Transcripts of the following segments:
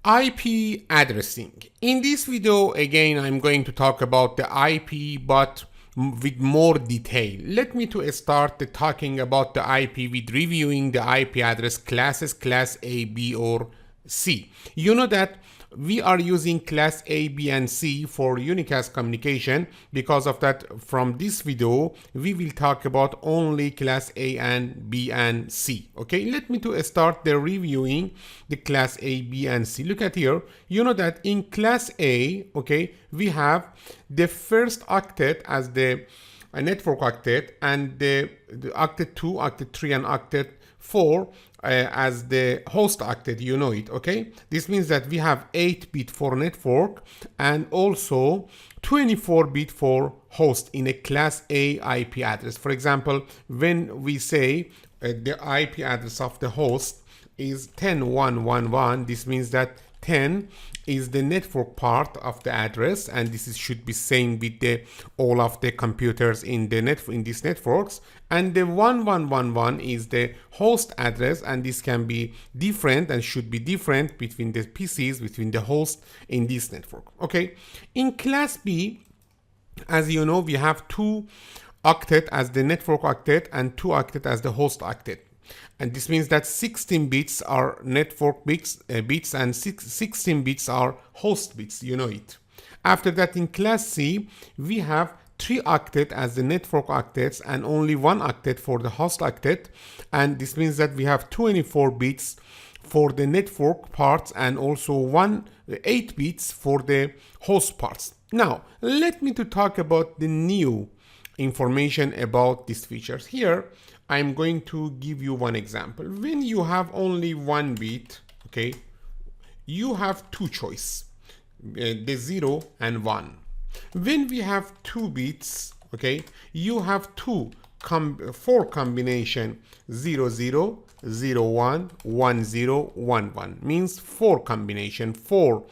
IP addressing. In this video, again, I'm going to talk about the IP, but with more detail. Let me to start talking about the IP with reviewing the IP address classes, class A, B, or C. You know that we are using class A, B, and C for unicast communication. Because of that, from this video, we will talk about only class A and B and C. Okay, let me to start the reviewing the class A, B, and C. Look at here. You know that in class A, okay, we have the first octet as the network octet, and the octet 2, octet 3, and octet 4 as the host octet, you know it, okay? This means that we have 8-bit for network and also 24-bit for host in a class A IP address. For example, when we say the IP address of the host is 10.1.1.1, this means that 10 is the network part of the address, and this should be same with all of the computers in these networks. And the 1111 is the host address, and this can be different and should be different between the PCs, between the host in this network. Okay, in class B, as you know, we have 2 octet as the network octet and 2 octet as the host octet. And this means that 16 bits are network bits and 16 bits are host bits, you know it. After that, in class C, we have 3 octet as the network octets and only 1 octet for the host octet. And this means that we have 24 bits for the network parts and also 8 bits for the host parts. Now, let me to talk about the new information about these features. Here, I'm going to give you one example. When you have only 1 bit, okay, you have 2 choice, the 0 and 1. When we have 2 bits, okay, you have 4 combination 0, 0, 0, 1, 1, 0, 1, 1. Means 4 combination, 4,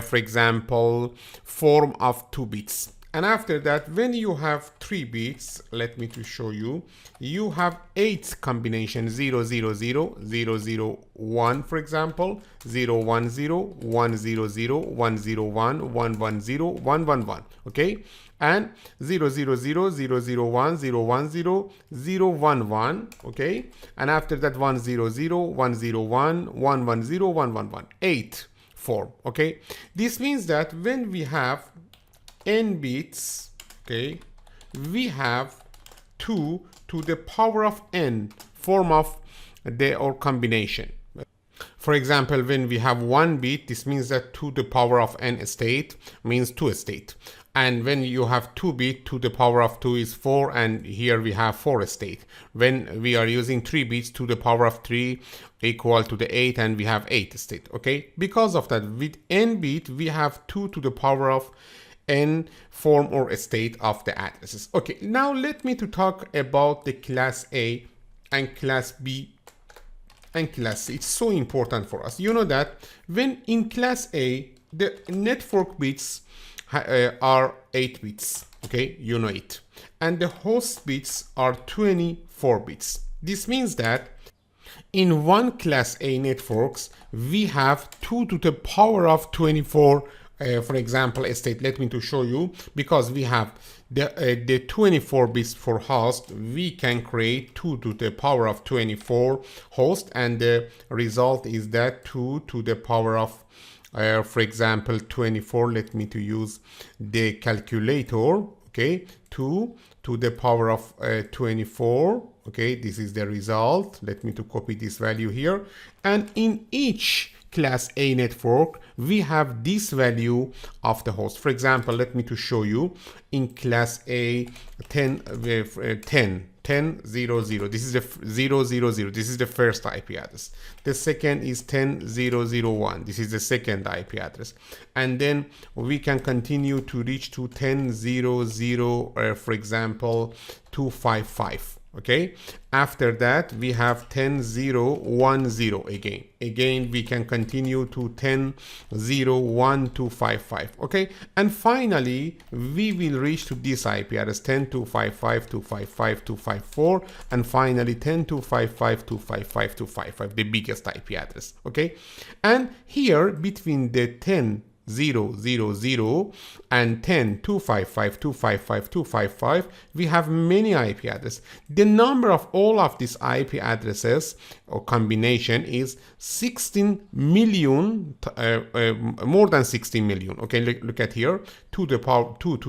for example, form of 2 bits. And after that, when you have 3 bits, let me to show you, you have 8 combination 0, 0, 0, 0, 0, 1, for example, 0, 1, 0, 1, 0, 0, 1, 0, 1, 1, 1, 0, 1, 1, 1, okay? And 0, 0, 0, 0, 0, 1, 0, 1, 0, 0, 1, 1, okay? And after that, 1, 0, 0, 1, 0, 1, 1, 1, 0, 1, 1, 1, 8 form, okay? This means that when we have n bits, okay, we have 2 to the power of n form of or combination. For example, when we have 1 bit, this means that 2 to the power of n state means 2 state. And when you have 2 bit, 2 to the power of 2 is 4, and here we have 4 state. When we are using 3 bits, 2 to the power of 3 equal to the 8, and we have 8 state, okay? Because of that, with n bit, we have 2 to the power of n form or state of the addresses. Okay, now let me to talk about the class A and class B and class C. It's so important for us. You know that when in class A, the network bits are 8 bits, okay, you know it, and the host bits are 24 bits. This means that in one class A networks, we have 2 to the power of 24 for example, state. Let me to show you, because we have the 24 bits for host, we can create 2 to the power of 24 host, and the result is that 2 to the power of for example 24. Let me to use the calculator, okay, 2 to the power of 24, okay, this is the result. Let me to copy this value here, and in each class A network, we have this value of the host. For example, let me to show you in class A 10, 0, 0. This is the 0, 0, 0. This is the first IP address. The second is 10, 0, 0, 1. This is the second IP address. And then we can continue to reach to 10, 0, 0, for example, 255. Okay, after that we have 10.0.1.0 again we can continue to 10.0.1.255. okay, and finally we will reach to this IP address 10.255.255.254, and finally 10.255.255.255, the biggest IP address. Okay, and here between the 10.0.0.0 and 10.255.255.255 we have many IP addresses. The number of all of these IP addresses or combination is 16 million, more than 16 million. Okay, look at here, 2 to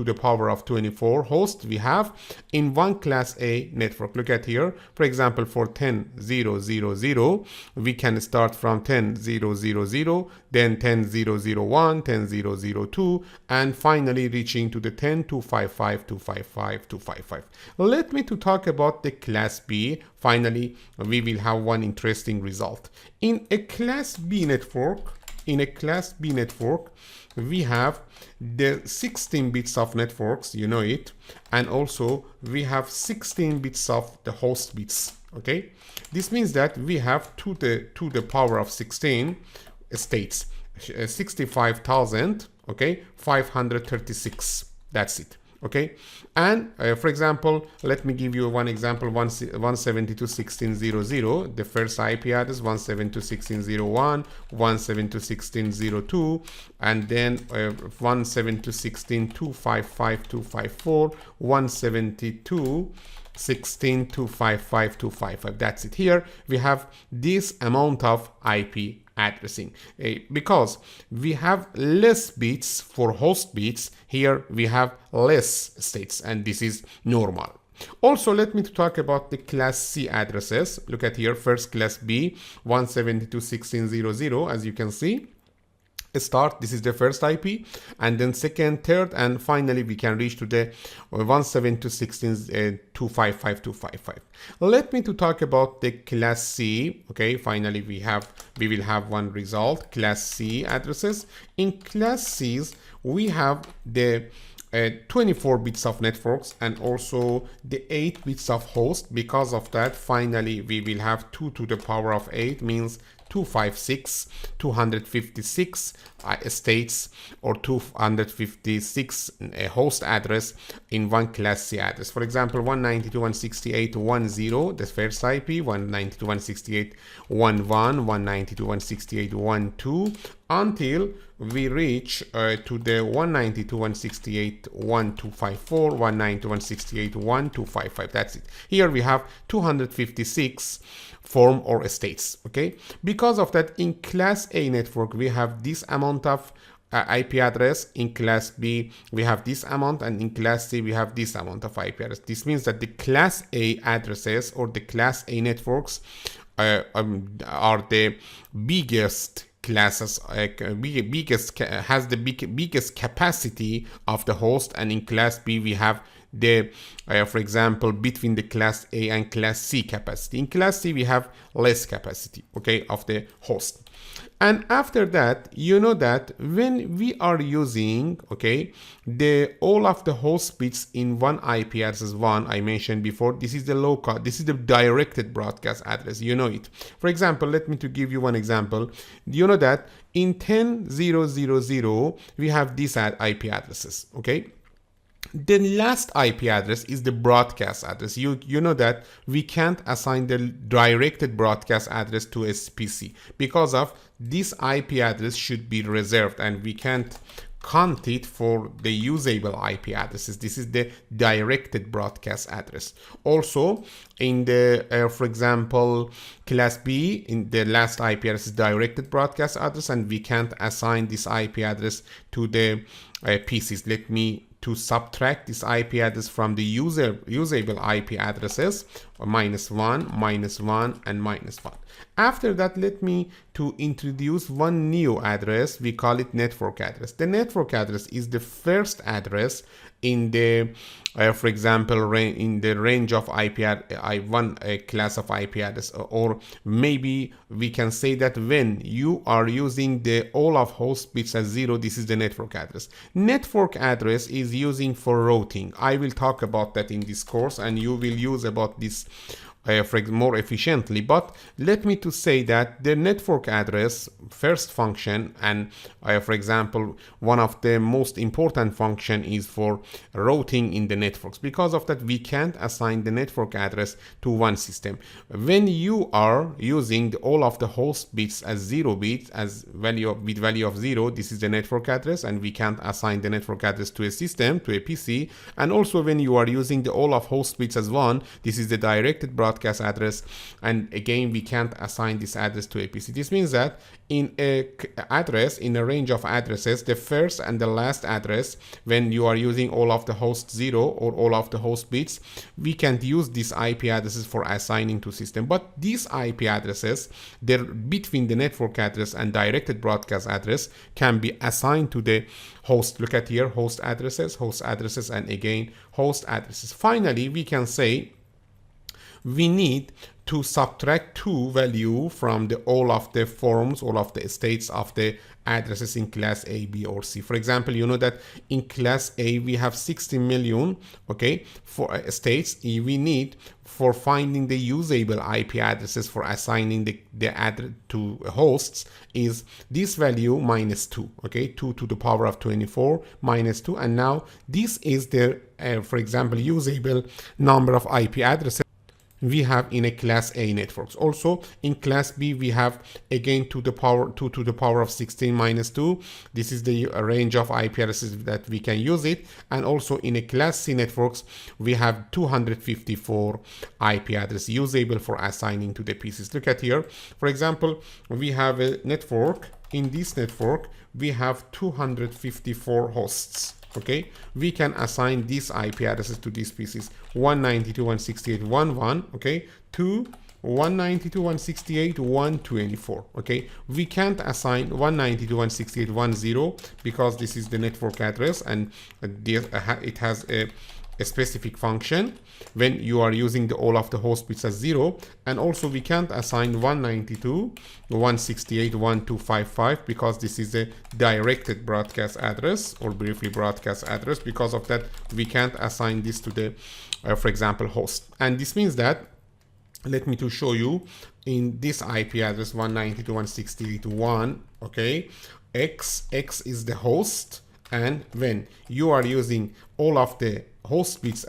the power of 24 hosts we have in one class A network. Look at here, for example, for 10.0.0.0 we can start from 10.0.0.0, then 10.0.0.1, 10.0.0.2, and finally reaching to the 10.255.255.255. Let me to talk about the class B. Finally, we will have one interesting result. In a class B network, we have the 16 bits of networks, you know it, and also we have 16 bits of the host bits. Okay, this means that we have to the power of 16 states, 65,000, okay, 536. That's it. Okay, and for example, let me give you one example. 172.16.0.0, the first IP address, 172.16.0.1, 172.16.0.2, and then 172.16.255.254, 172.16.255.255. That's it. Here we have this amount of IP addressing, because we have less bits for host bits. Here we have less states, and this is normal. Also, let me talk about the class C addresses. Look at here, first class B, 172.16.0.0, as you can see. Start, this is the first IP, and then second, third, and finally we can reach to the 172.16.255.255. Let me to talk about the class C. Okay, finally we will have one result, class C addresses. In class C's we have the 24 bits of networks and also the 8 bits of host. Because of that, finally we will have 2 to the power of 8, means 256 states or 256 host address in one class C address. For example, 192.168.1.0, the first IP, 192.168.1.1, 192.168.1.2, until we reach to the 192.168.1.254, 192.168.1.255. That's it. Here we have 256 form or states. Okay, because of that, in class A network we have this amount of IP address, in class B we have this amount, and in class C we have this amount of IP address. This means that the class A addresses or the class A networks are the biggest classes, has the biggest capacity of the host, and in class B we have the for example, between the class A and class C capacity. In class C we have less capacity, okay, of the host. And after that, you know that when we are using, okay, all of the host bits in one IP address, one I mentioned before, this is the local, this is the directed broadcast address, you know it. For example, let me to give you one example. You know that in 10.0.0.0 we have these IP addresses, okay. The last IP address is the broadcast address. You know that we can't assign the directed broadcast address to a PC because of this IP address should be reserved, and we can't count it for the usable IP addresses. This is the directed broadcast address. Also, in the for example, class B, in the last IP address is directed broadcast address, and we can't assign this IP address to the PCs. Let me to subtract this IP address from the usable IP addresses, -1, -1, and -1. After that, let me to introduce one new address. We call it network address. The network address is the first address in the, for example, in the range of one class of IP address, or maybe we can say that when you are using the all of host bits as 0, this is the network address. Network address is using for routing. I will talk about that in this course, and you will use about this more efficiently. But let me to say that the network address first function, and for example one of the most important function is for routing in the networks. Because of that, we can't assign the network address to one system. When you are using all of the host bits as 0 bits, as value of 0, this is the network address, and we can't assign the network address to a system, to a PC. And also when you are using the all of host bits as 1, this is the directed broadcast address, and again we can't assign this address to a PC. This means that in a range of addresses, the first and the last address, when you are using all of the host 0 or all of the host bits, we can't use these IP addresses for assigning to system. But these IP addresses, they're between the network address and directed broadcast address, can be assigned to the host. Look at here, host addresses, and again host addresses. Finally, we can say we need to subtract 2 value from the all of the forms, all of the states of the addresses in class A, B, or C. For example, you know that in class A we have 60 million, okay, for states. We need, for finding the usable IP addresses for assigning the address to hosts, is this value minus 2, okay, 2 to the power of 24 minus 2. And now this is the for example usable number of IP addresses we have in a class A networks. Also in class B we have again 2 to the power of 16 minus 2. This is the range of IP addresses that we can use it. And also in a class C networks we have 254 IP address usable for assigning to the PCs. Look at here, for example, we have a network. In this network we have 254 hosts. Okay, we can assign these IP addresses to these PCs: 192.168.1.1, okay, to 192.168.1.24. Okay, we can't assign 192.168.1.0 because this is the network address, and it has a specific function when you are using the all of the host bits as 0. And also we can't assign 192.168.1.255 because this is a directed broadcast address, or briefly broadcast address. Because of that, we can't assign this to the for example host. And this means that, let me to show you, in this IP address 192.168.1, okay, x is the host, and when you are using all of the host bits